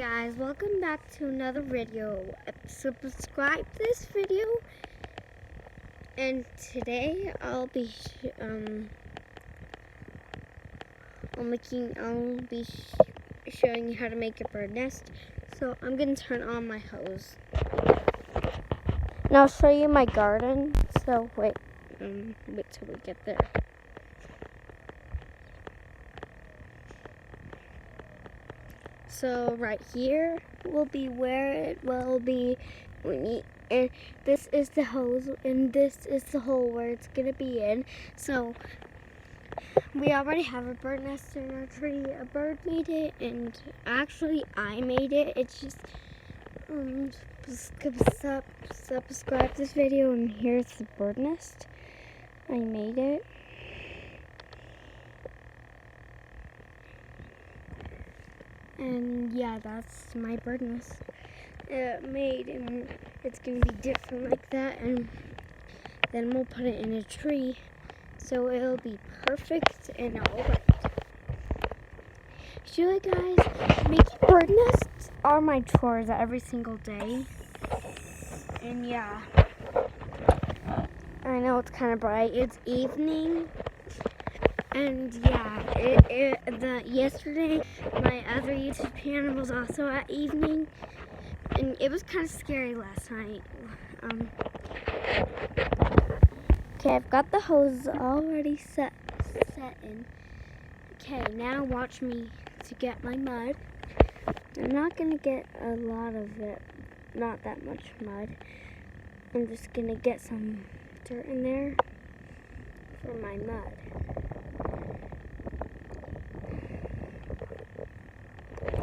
guys, welcome back to another video. Subscribe to this video, and today I'll be showing you how to make a bird nest. So I'm gonna turn on my hose, and I'll show you my garden. So wait till we get there. So right here will be where it will be and this is the hose, and this is the hole where it's gonna be in. So we already have a bird nest in our tree. A bird made it, and actually I made it. It's just subscribe this video, and here's the bird nest. I made it. And yeah, that's my bird nest made, and it's gonna be different like that, and then we'll put it in a tree so it'll be perfect and alright. So guys, making bird nests are my chores every single day. And yeah, I know it's kind of bright. It's evening. And yeah, yesterday my other YouTube channel was also at evening, and it was kind of scary last night. Okay, I've got the hose already set in. Okay, now watch me to get my mud. I'm not gonna get a lot of it, not that much mud. I'm just gonna get some dirt in there for my mud.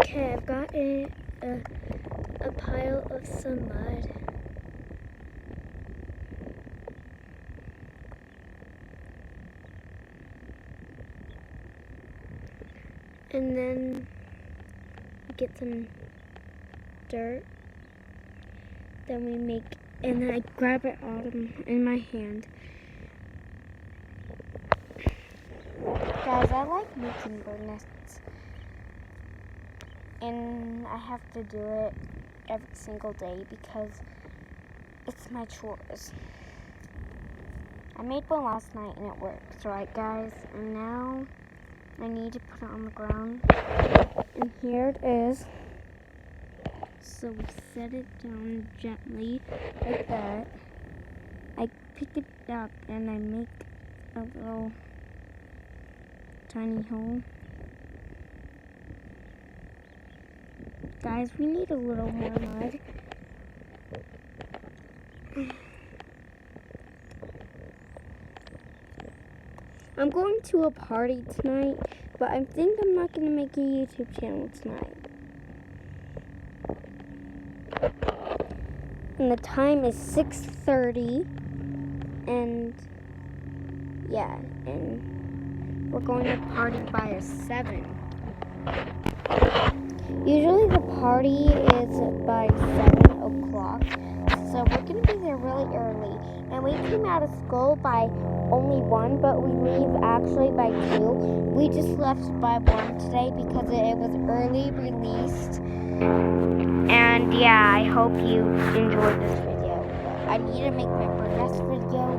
Okay, I've got a pile of some mud. And then get some dirt. Then I grab it all in my hand. Guys, I like making bird nests. And I have to do it every single day because it's my chores. I made one last night and it worked, right guys? And now I need to put it on the ground. And here it is. So we set it down gently like that. I pick it up and I make a little tiny hole. Guys, we need a little more mud. I'm going to a party tonight, but I think I'm not going to make a YouTube channel tonight. And the time is 6:30, and yeah, and we're going to party by 7. Usually the party is by 7 o'clock, so we're going to be there really early. And we came out of school by only 1, but we leave actually by 2. We just left by 1 today because it was early released. And yeah, I hope you enjoyed this video. I need to make my bird nest video.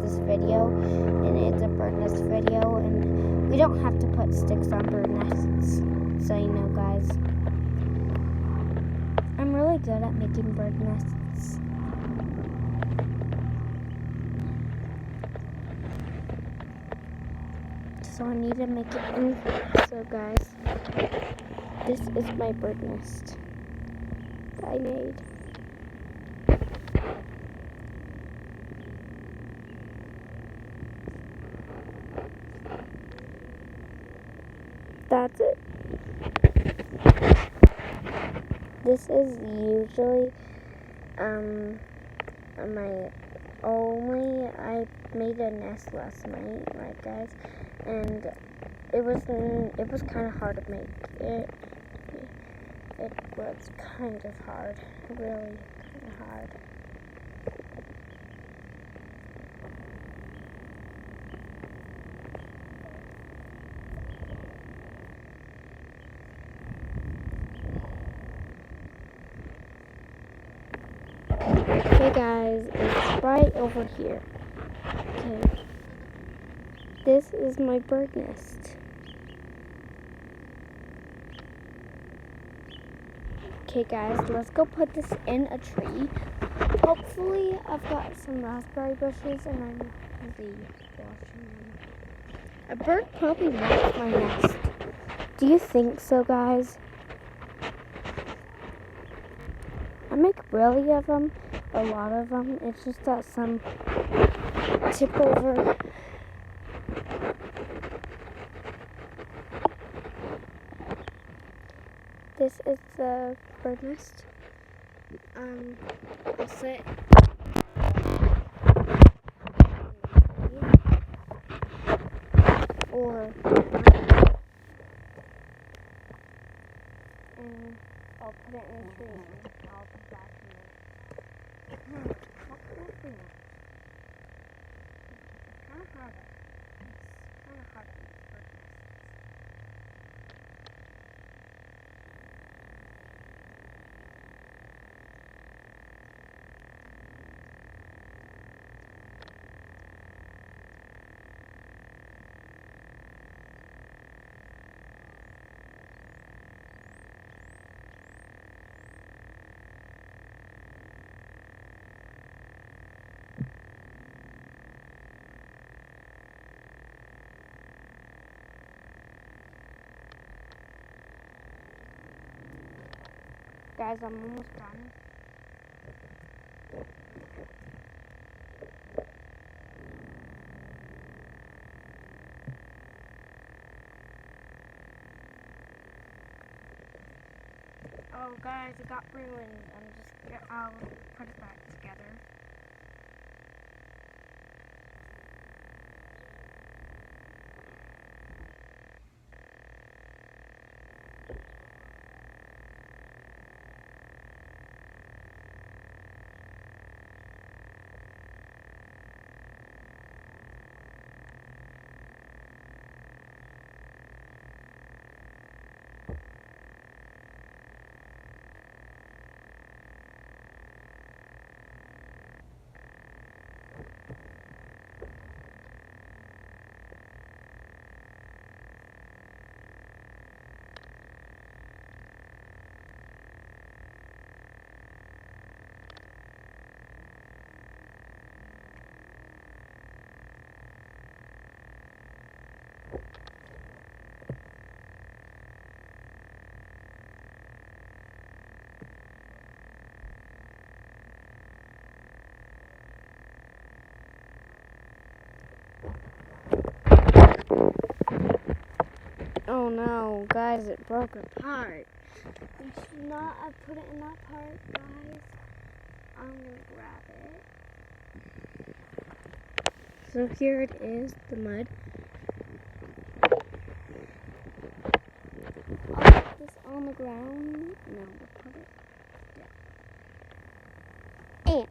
This video, and it's a bird nest video, and we don't have to put sticks on bird nests. So you know, guys, I'm really good at making bird nests. So I need to make it. So guys, this is my bird nest that I made. That's it. This is usually I made a nest last night, right guys, and it was kind of hard to make. It was kind of hard, really kind of hard. Okay guys, it's right over here. Okay. This is my bird nest. Okay guys, let's go put this in a tree. Hopefully I've got some raspberry bushes and I'm busy watching them. A bird probably wants my nest. Do you think so, guys? I make really of them, a lot of them. It's just that some tip over. This is the bird nest. I'll sit or and I'll put it in a tree and I'll be back in a minute. What can I do next? It's kind of hard. It's kind of hard on these bird nests. Guys, I'm almost done. Oh, guys, it got ruined. I'll put it back together. Oh no, guys, it broke apart. We should not have put it in that part, guys. I'm gonna grab it. So here it is, the mud. I'll put this on the ground. No, we'll put it down. Ant.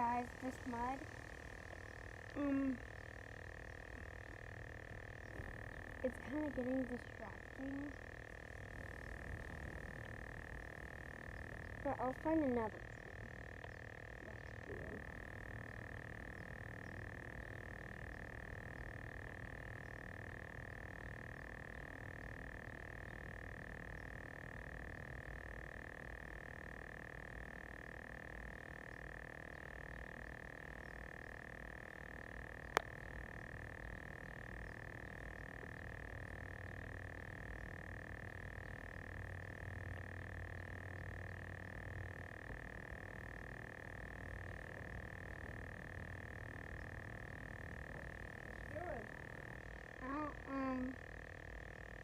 guys, this mud. It's kind of getting distracting. But I'll find another tree next to it.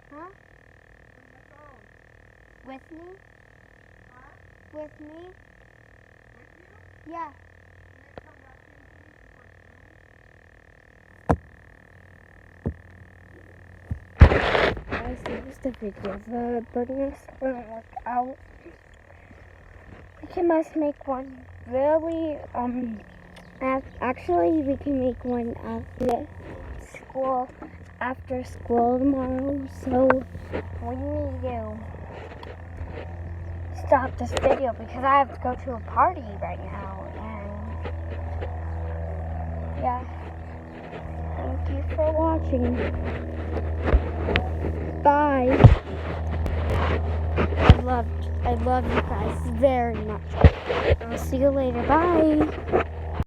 Huh? With me? Huh? With me? With you? Yeah. Can I come back in for Guys, that was the video. The birding nest wouldn't work out. We must make one really, actually we can make one after school tomorrow, so we need to stop this video because I have to go to a party right now, and yeah, thank you for watching. Bye. I love you guys very much. I'll see you later. Bye.